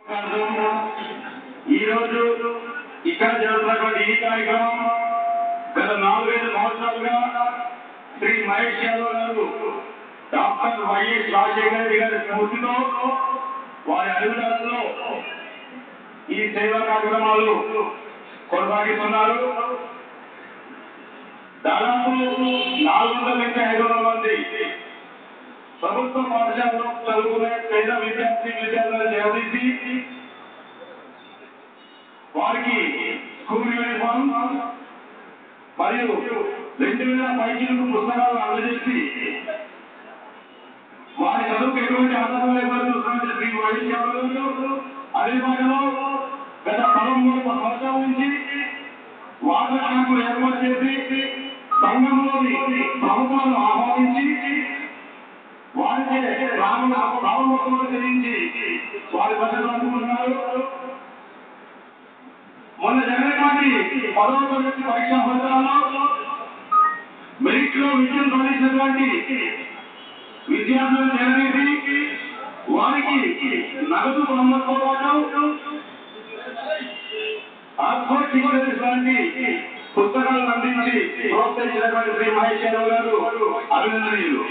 ఈ రోజు ఇక్కడ జరుగుతున్నటువంటి ఈ కార్యక్రమం గత 4-5 సంవత్సరాలుగా శ్రీ మహేష్ యాదవ్ గారు డాక్టర్ వైఎస్ రాజశేఖర రెడ్డి గారి స్ఫూర్తితో వారి అడుగుజాడల్లో ఈ సేవా కార్యక్రమాలు కొనసాగిస్తున్నారు. దాదాపు 400 నుంచి 500 మంది ప్రభుత్వ పాఠశాలలో చదువుకునే పేద విద్యార్థులను చేరదీసి వారికి స్కూల్ యూనిఫామ్ మరియు 2000 పైచీలకు పుస్తకాలను అందజేసి వారి చదువుకు ఎటువంటి ఆధారం లేకుండా చూస్తున్న శ్రీ మహేష్ యాదవ్ అదే భాగంలో గత 13 సంవత్సరాల నుంచి వాటర్ ట్యాంకులు ఏర్పాటు చేసి సంఘంలోని ప్రభుత్వాలను ఆహ్వానించి వారిచే ప్రారంభోత్సవం చెల్లించి వారి బడ్జెట్ అందుకుంటున్నారు. మొన్న జరిగినటువంటి 10వ తరగతి పరీక్షా ఫలితాల్లో మెరిట్ లో విజయం సాధించినటువంటి విద్యార్థులను చేరదీసి వారికి నగదు బహుమతితో పాటు లాంటి పుస్తకాలను అందించి ప్రోత్సహించినటువంటి శ్రీ మహేష్ యాదవ్ గారు అభినందనీయులు.